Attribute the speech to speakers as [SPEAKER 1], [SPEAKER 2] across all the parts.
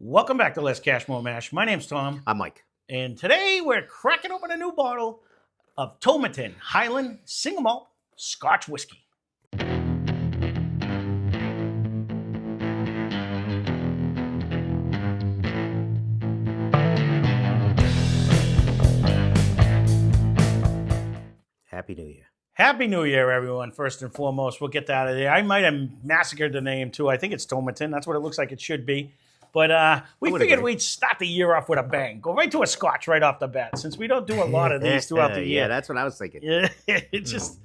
[SPEAKER 1] Welcome back to Lesscashmoremash. My name's Tom,
[SPEAKER 2] I'm Mike.
[SPEAKER 1] and today we're cracking open a new bottle of Tomatin Highland Single Malt Scotch Whiskey.
[SPEAKER 2] Happy New Year.
[SPEAKER 1] Happy New Year, everyone, first and foremost. We'll get that out of there. I might have massacred the name, too. I think it's Tomatin. That's what it looks like it should be. But we figured we'd start the year off with a bang. Go right to a Scotch right off the bat, since we don't do a lot of these throughout the year.
[SPEAKER 2] Yeah, that's what I was thinking.
[SPEAKER 1] Yeah, it's just,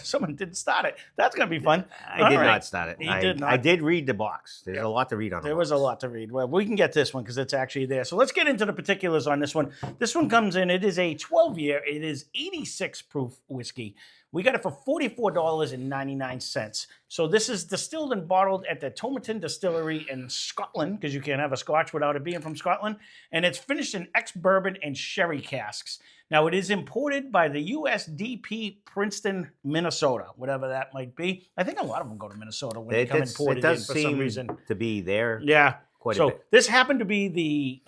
[SPEAKER 1] someone didn't start it. That's going to be fun.
[SPEAKER 2] I did not start it.
[SPEAKER 1] He did not.
[SPEAKER 2] I did read the box. There's a lot to read on
[SPEAKER 1] There was a lot to read. Well, we can get this one because it's actually there. So let's get into the particulars on this one. This one comes in, it is a 12-year. It is 86 proof whiskey. We got it for $44.99. So this is distilled and bottled at the Tomatin Distillery in Scotland, because you can't have a Scotch without it being from Scotland. And it's finished in ex-bourbon and sherry casks. Now, it is imported by the USDP Princeton, Minnesota, whatever that might be. I think a lot of them go to Minnesota when they come imported in for some reason.
[SPEAKER 2] To be there.
[SPEAKER 1] Yeah.
[SPEAKER 2] Quite a bit.
[SPEAKER 1] This happened to be the...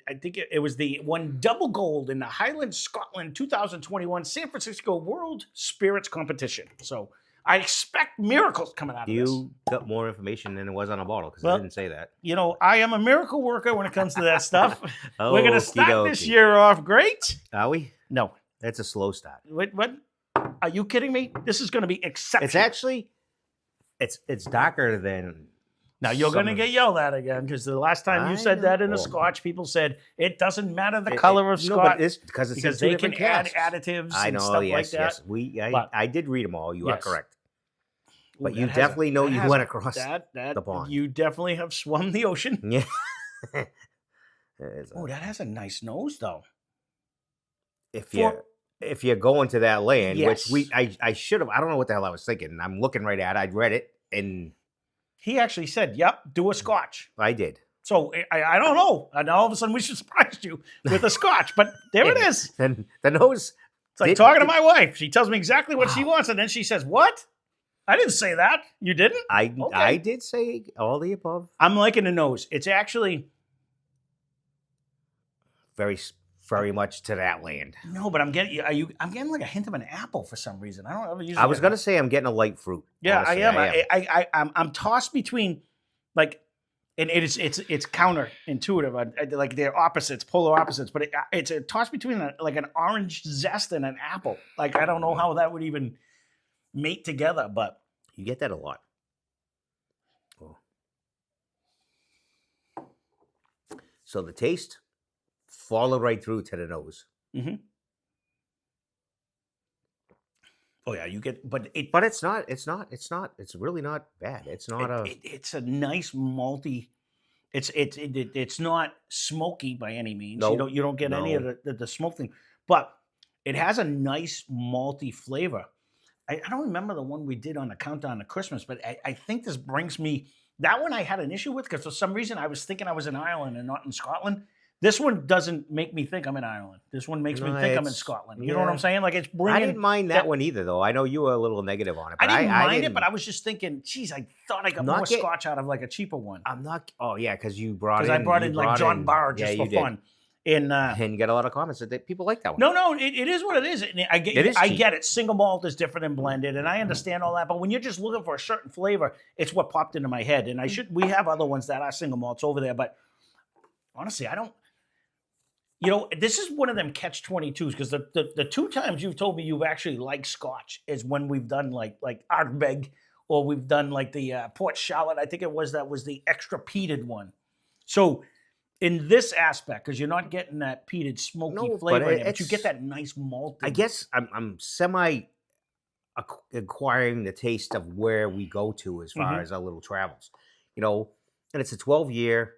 [SPEAKER 1] I think it was the one double gold in the Highland Scotland 2021 San Francisco World Spirits Competition. So I expect miracles coming out of this.
[SPEAKER 2] You got more information than it was on a bottle because I didn't say that.
[SPEAKER 1] You know, I am a miracle worker when it comes to that stuff. We're going to start this year off great.
[SPEAKER 2] Are we?
[SPEAKER 1] No.
[SPEAKER 2] That's a slow start.
[SPEAKER 1] What? Are you kidding me? This is going to be exceptional.
[SPEAKER 2] It's actually, it's darker than...
[SPEAKER 1] Now, you're going to get yelled at again because the last time you said that in the Scotch, people said it doesn't matter the color of Scotch because they can add additives and stuff like that.
[SPEAKER 2] Yes. I did read them all. You are correct. But you definitely know you went across the pond.
[SPEAKER 1] You definitely have swum the ocean.
[SPEAKER 2] Yeah.
[SPEAKER 1] That has a nice nose, though.
[SPEAKER 2] If you're going to that land, which I should have, I don't know what the hell I was thinking. I'm looking right at it. I'd read it and...
[SPEAKER 1] He actually said, yep, do a Scotch.
[SPEAKER 2] I did.
[SPEAKER 1] So I don't know. And all of a sudden we surprised you with a Scotch. But there it is.
[SPEAKER 2] And the nose.
[SPEAKER 1] It's like talking to my wife. She tells me exactly what she wants. And then she says, what? I didn't say that. You didn't?
[SPEAKER 2] I did say all the above.
[SPEAKER 1] I'm liking the nose. It's actually...
[SPEAKER 2] very much to that land.
[SPEAKER 1] No, but I'm getting like a hint of an apple for some reason. I don't ever usually.
[SPEAKER 2] I was gonna say I'm getting a light fruit.
[SPEAKER 1] Yeah, honestly, I am. I'm tossed between like, and it's counterintuitive. Like they're opposites, polar opposites. But it's a toss between like an orange zest and an apple. Like I don't know how that would even mate together, but
[SPEAKER 2] you get that a lot. Oh. So the taste. Follow right through to the nose.
[SPEAKER 1] Mm-hmm. Oh yeah, you get, but
[SPEAKER 2] it's not. It's really not bad. It's not
[SPEAKER 1] it's a nice malty. It's not smoky by any means.
[SPEAKER 2] Nope.
[SPEAKER 1] You don't get any of the smoke thing, but it has a nice malty flavor. I don't remember the one we did on the countdown to Christmas, but I think this brings me that one I had an issue with because for some reason I was thinking I was in Ireland and not in Scotland. This one doesn't make me think I'm in Ireland. This one makes me think I'm in Scotland. You know what I'm saying? Like it's bringing.
[SPEAKER 2] I didn't mind that one either, though. I know you were a little negative on it. But
[SPEAKER 1] I didn't mind it, but I was just thinking, geez, I thought I got more Scotch out of like a cheaper one.
[SPEAKER 2] I'm not. Oh yeah, because you brought in.
[SPEAKER 1] Because I brought in like John Barr just for fun. And
[SPEAKER 2] you get a lot of comments that people like that one.
[SPEAKER 1] No, it is what it is. I get it. Single malt is different than blended, and I understand all that. But when you're just looking for a certain flavor, it's what popped into my head. And we have other ones that are single malts over there, but honestly, I don't. You know, this is one of them catch-22s because the two times you've told me you've actually liked Scotch is when we've done like Ardbeg or we've done like the Port Charlotte. I think that was the extra peated one. So in this aspect, because you're not getting that peated smoky flavor, but you get that nice malt.
[SPEAKER 2] I guess I'm acquiring the taste of where we go to as far as our little travels. You know, and it's a 12-year.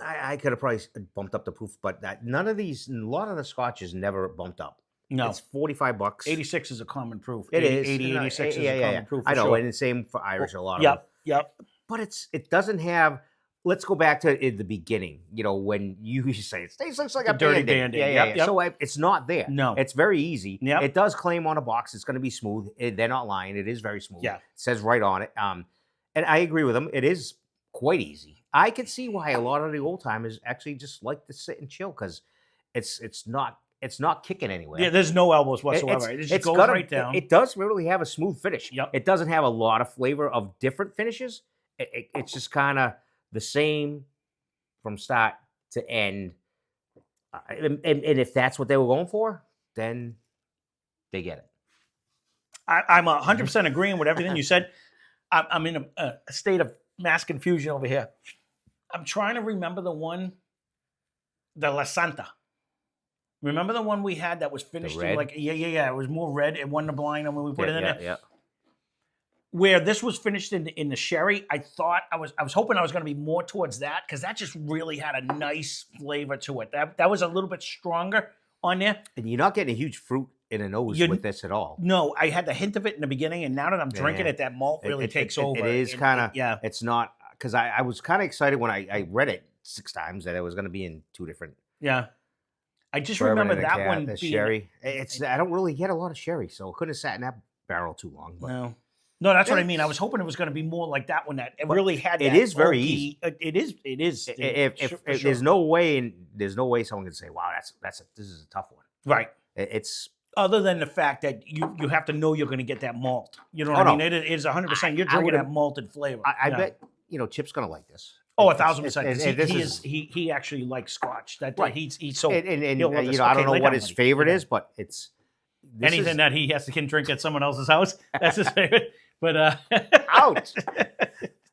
[SPEAKER 2] I could have probably bumped up the proof, but a lot of the scotches never bumped up.
[SPEAKER 1] No.
[SPEAKER 2] It's $45.
[SPEAKER 1] 86 is a common proof.
[SPEAKER 2] It is.
[SPEAKER 1] 86 is a common proof.
[SPEAKER 2] I know,
[SPEAKER 1] sure.
[SPEAKER 2] And the same for Irish, a lot of them.
[SPEAKER 1] Yep.
[SPEAKER 2] But it doesn't have, let's go back to the beginning, you know, when you used to say, it looks like a
[SPEAKER 1] dirty
[SPEAKER 2] Band-Aid.
[SPEAKER 1] Band-Aid.
[SPEAKER 2] Yeah. So it's not there.
[SPEAKER 1] No.
[SPEAKER 2] It's very easy.
[SPEAKER 1] Yep.
[SPEAKER 2] It does claim on a box it's going to be smooth. They're not lying. It is very smooth.
[SPEAKER 1] Yeah.
[SPEAKER 2] It says right on it. And I agree with them. It is quite easy. I can see why a lot of the old timers actually just like to sit and chill because it's not kicking anywhere.
[SPEAKER 1] Yeah, there's no elbows whatsoever. It just goes right down.
[SPEAKER 2] It does really have a smooth finish.
[SPEAKER 1] Yep.
[SPEAKER 2] It doesn't have a lot of flavor of different finishes. It's just kind of the same from start to end. And if that's what they were going for, then they get it.
[SPEAKER 1] I'm 100% agreeing with everything you said. I'm in a state of mass confusion over here. I'm trying to remember the La Santa. Remember the one we had that was finished in like, yeah. It was more red. It wasn't a blind when we put it in there.
[SPEAKER 2] Yeah.
[SPEAKER 1] Where this was finished in the sherry, I thought I was hoping I was going to be more towards that because that just really had a nice flavor to it. That was a little bit stronger on there.
[SPEAKER 2] And you're not getting a huge fruit in a nose with this at all.
[SPEAKER 1] No, I had the hint of it in the beginning, and now that I'm drinking it, that malt really takes over.
[SPEAKER 2] It is kind of, it's not, because I was kind of excited when I read it 6 times that it was going to be in 2 different.
[SPEAKER 1] Yeah. I just remember that one
[SPEAKER 2] being sherry. I don't really get a lot of sherry, so it couldn't have sat in that barrel too long. But.
[SPEAKER 1] No, that's what I mean. I was hoping it was going to be more like that one. That it really had.
[SPEAKER 2] It is very easy.
[SPEAKER 1] It is.
[SPEAKER 2] If there's no way someone can say, "Wow, this is a tough one."
[SPEAKER 1] Right.
[SPEAKER 2] It's
[SPEAKER 1] other than the fact that you have to know you're going to get that malt. You know what I mean? It is 100%. You're drinking that malted flavor.
[SPEAKER 2] I bet Chip's going to like this.
[SPEAKER 1] Oh, 1,000%. He actually likes Scotch. That right. He's so.
[SPEAKER 2] And I don't know what his favorite is, but it's
[SPEAKER 1] anything that he can drink at someone else's house. That's his favorite. But
[SPEAKER 2] ouch!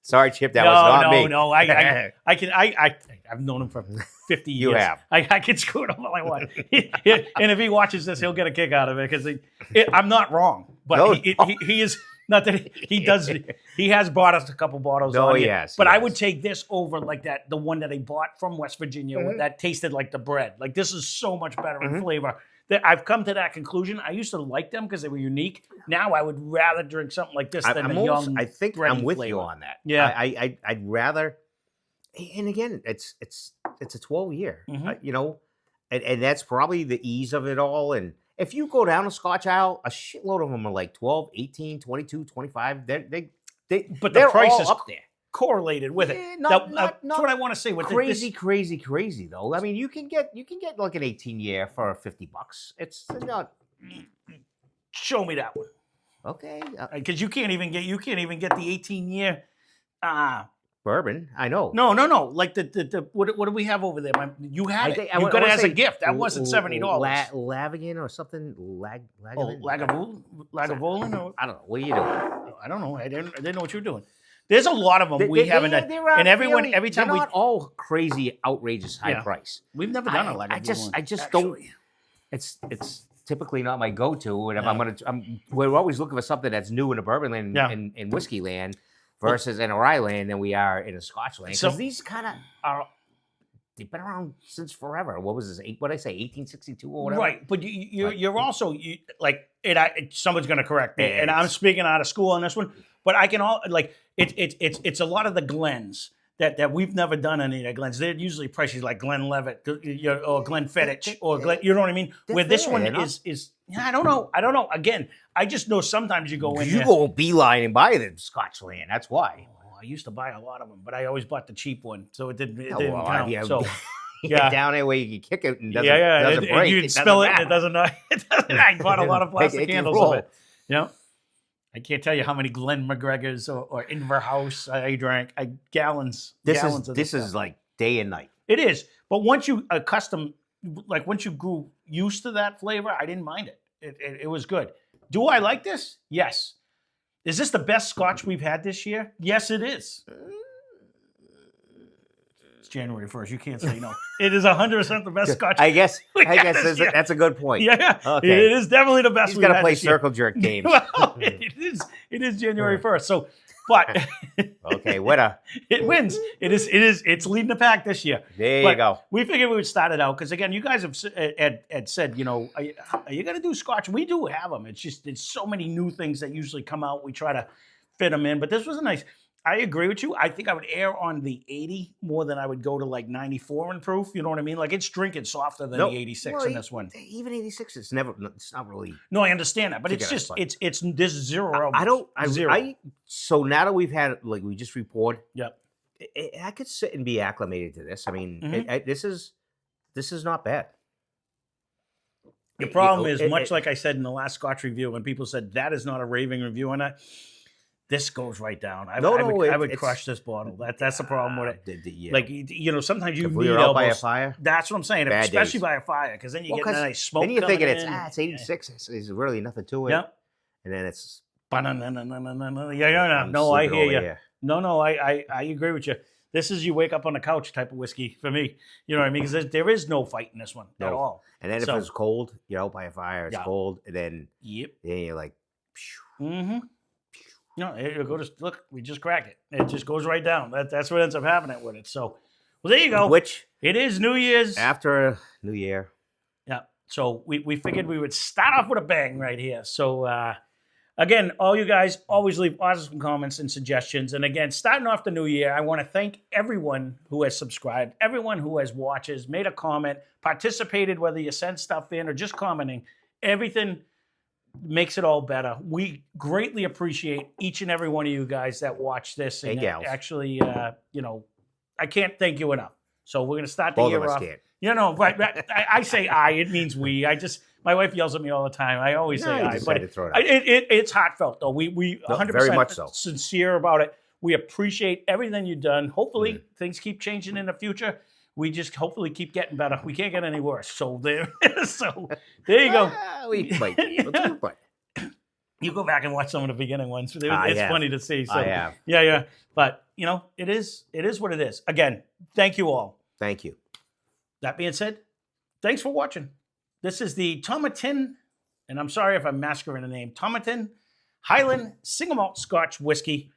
[SPEAKER 2] Sorry, Chip. That was not me.
[SPEAKER 1] No. I've known him for 50 years.
[SPEAKER 2] You have.
[SPEAKER 1] I can screw it all I want. And if he watches this, he'll get a kick out of it because I'm not wrong. But he is not that he does. He has bought us a couple bottles.
[SPEAKER 2] No, he has.
[SPEAKER 1] But I would take this over like that. The one that he bought from West Virginia that tasted like the bread. Like this is so much better in flavor. That I've come to that conclusion. I used to like them because they were unique. Now I would rather drink something like this than a young.
[SPEAKER 2] I think I'm with you on that.
[SPEAKER 1] Yeah,
[SPEAKER 2] I'd rather. And again, it's a 12-year, and that's probably the ease of it all. And if you go down a Scotch aisle, a shitload of them are like 12, 18, 22, 25. But they're
[SPEAKER 1] price
[SPEAKER 2] all
[SPEAKER 1] is
[SPEAKER 2] up there.
[SPEAKER 1] Correlated with it. That's what I want to say. With
[SPEAKER 2] crazy though. I mean, you can get like an 18-year for $50. It's not.
[SPEAKER 1] Show me that one.
[SPEAKER 2] Okay.
[SPEAKER 1] Because you can't even get the 18-year.
[SPEAKER 2] Bourbon. I know.
[SPEAKER 1] No. Like the what do we have over there? You had it. You got it as a gift. That wasn't $70.
[SPEAKER 2] Lavigan or something.
[SPEAKER 1] Lagavulin.
[SPEAKER 2] I don't know. What are you doing?
[SPEAKER 1] I don't know. I didn't know what you were doing. There's a lot of them we haven't done. And every time
[SPEAKER 2] they're not all crazy, outrageous high price.
[SPEAKER 1] We've never done a Lagavulin.
[SPEAKER 2] I just don't. It's typically not my go-to. And if we're always looking for something that's new in a bourbon land in whiskey land versus in a rye land than we are in a Scotch land. Because these kind of are. They've been around since forever. What was this? What did I say? 1862 or whatever.
[SPEAKER 1] Right, but you're also like someone's going to correct me, and I'm speaking out of school on this one. But I can it's a lot of the Glens that we've never done any of the Glens. They're usually pricey like Glenlivet or Glenfiddich or Glen. You know what I mean? Where this one is I don't know. Again, I just know sometimes you go in.
[SPEAKER 2] You go beeline and buy the Scotch land. That's why.
[SPEAKER 1] I used to buy a lot of them, but I always bought the cheap one, so it didn't count.
[SPEAKER 2] Yeah,
[SPEAKER 1] so
[SPEAKER 2] down there where you can kick it and doesn't break.
[SPEAKER 1] You spill it, and it doesn't. I bought a lot of plastic candles of it. Yeah, I can't tell you how many Glen McGregors or Inverhouse I drank. Gallons.
[SPEAKER 2] This
[SPEAKER 1] of
[SPEAKER 2] is like day and night.
[SPEAKER 1] It is, but once you once you grew used to that flavor, I didn't mind it. It was good. Do I like this? Yes. Is this the best Scotch we've had this year? Yes, it is. It's January 1st. You can't say no. It is 100% the best Scotch.
[SPEAKER 2] I guess that's a good point.
[SPEAKER 1] Yeah.
[SPEAKER 2] Okay.
[SPEAKER 1] It is definitely the best.
[SPEAKER 2] He's got to play circle jerk games.
[SPEAKER 1] Well, it is January 1st. So, but
[SPEAKER 2] okay, winner.
[SPEAKER 1] It wins. It's leading the pack this year.
[SPEAKER 2] There you go.
[SPEAKER 1] We figured we would start it out because again, you guys have said, are you going to do Scotch? We do have them. It's just there's so many new things that usually come out. We try to fit them in, but this was a nice. I agree with you. I think I would err on the 80 more than I would go to like 94 in proof. You know what I mean? Like it's drinking softer than the 86 in this one.
[SPEAKER 2] Even 86, it's not really.
[SPEAKER 1] No, I understand that, but it's just this zero.
[SPEAKER 2] So now that we've had we just report.
[SPEAKER 1] Yep.
[SPEAKER 2] I could sit and be acclimated to this. I mean, this is not bad.
[SPEAKER 1] The problem is, much like I said in the last Scotch review, when people said that is not a raving review on that, this goes right down. I would crush this bottle. That's the problem with it. Like, sometimes you need
[SPEAKER 2] out by a fire.
[SPEAKER 1] That's what I'm saying, especially by a fire, because then you get a nice smoke.
[SPEAKER 2] Then you're thinking
[SPEAKER 1] it's
[SPEAKER 2] 86. There's really nothing to it.
[SPEAKER 1] Yeah.
[SPEAKER 2] And then it's.
[SPEAKER 1] No, I hear you. No, I agree with you. This is you wake up on the couch type of whiskey for me. You know what I mean? Because there is no fight in this one at all.
[SPEAKER 2] And then if it's cold, you're out by a fire, it's cold, and then
[SPEAKER 1] then
[SPEAKER 2] you're like,
[SPEAKER 1] no, it'll go to look. We just cracked it. It just goes right down. That's what ends up happening with it. So, well, there you go.
[SPEAKER 2] Which
[SPEAKER 1] it is New Year's
[SPEAKER 2] after New Year.
[SPEAKER 1] Yeah. So we figured we would start off with a bang right here. So. Again, all you guys always leave awesome comments and suggestions. And again, starting off the new year, I want to thank everyone who has subscribed, everyone who has watches, made a comment, participated, whether you send stuff in or just commenting. Everything makes it all better. We greatly appreciate each and every one of you guys that watch this. And
[SPEAKER 2] gals.
[SPEAKER 1] Actually, I can't thank you enough. So we're going to start the
[SPEAKER 2] Both
[SPEAKER 1] year
[SPEAKER 2] of us
[SPEAKER 1] off.
[SPEAKER 2] Can't.
[SPEAKER 1] But I say I, it means we. My wife yells at me all the time. I always say I, but it's heartfelt though. We 100%
[SPEAKER 2] very much so.
[SPEAKER 1] Sincere about it. We appreciate everything you've done. Hopefully things keep changing in the future. We just hopefully keep getting better. We can't get any worse. So there you go.
[SPEAKER 2] But
[SPEAKER 1] you go back and watch some of the beginning ones. It's funny to see. So
[SPEAKER 2] I have.
[SPEAKER 1] Yeah. But it is what it is. Again, thank you all.
[SPEAKER 2] Thank you.
[SPEAKER 1] That being said, thanks for watching. This is the Tomatin, and I'm sorry if I'm massacring the name, Tomatin Highland Single Malt Scotch Whiskey.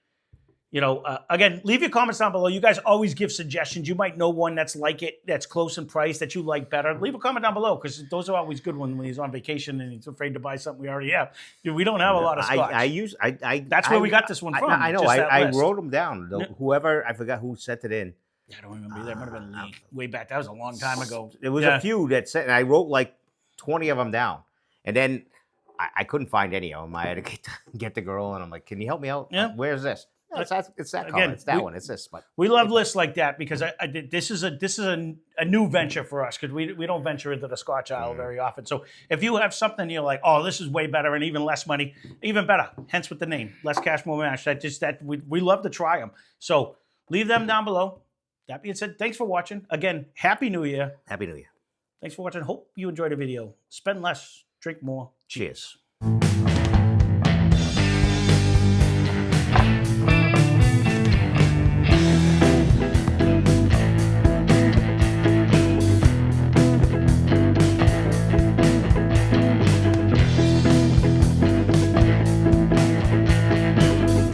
[SPEAKER 1] Again, leave your comments down below. You guys always give suggestions. You might know one that's like it, that's close in price, that you like better. Leave a comment down below, because those are always good ones when he's on vacation and he's afraid to buy something we already have. We don't have a lot of Scotch. That's where we got this one from.
[SPEAKER 2] I know. I wrote them down. Whoever, I forgot who sent it in.
[SPEAKER 1] I don't remember either. It might have been Lee. Way back. That was a long time ago.
[SPEAKER 2] There was a few that said, and I wrote like 20 of them down. And then I couldn't find any of them. I had to get the girl, and I'm like, can you help me out?
[SPEAKER 1] Yeah.
[SPEAKER 2] Where's this? No, it's that color. It's that one. It's this. But
[SPEAKER 1] we love lists like that, because this is a new venture for us, because we don't venture into the Scotch aisle very often. So if you have something you're like, oh, this is way better and even less money, even better. Hence with the name, Lesscashmoremash. We love to try them. So leave them down below. That being said, thanks for watching. Again, Happy New Year.
[SPEAKER 2] Happy New Year.
[SPEAKER 1] Thanks for watching. Hope you enjoyed the video. Spend less, drink more.
[SPEAKER 2] Cheers.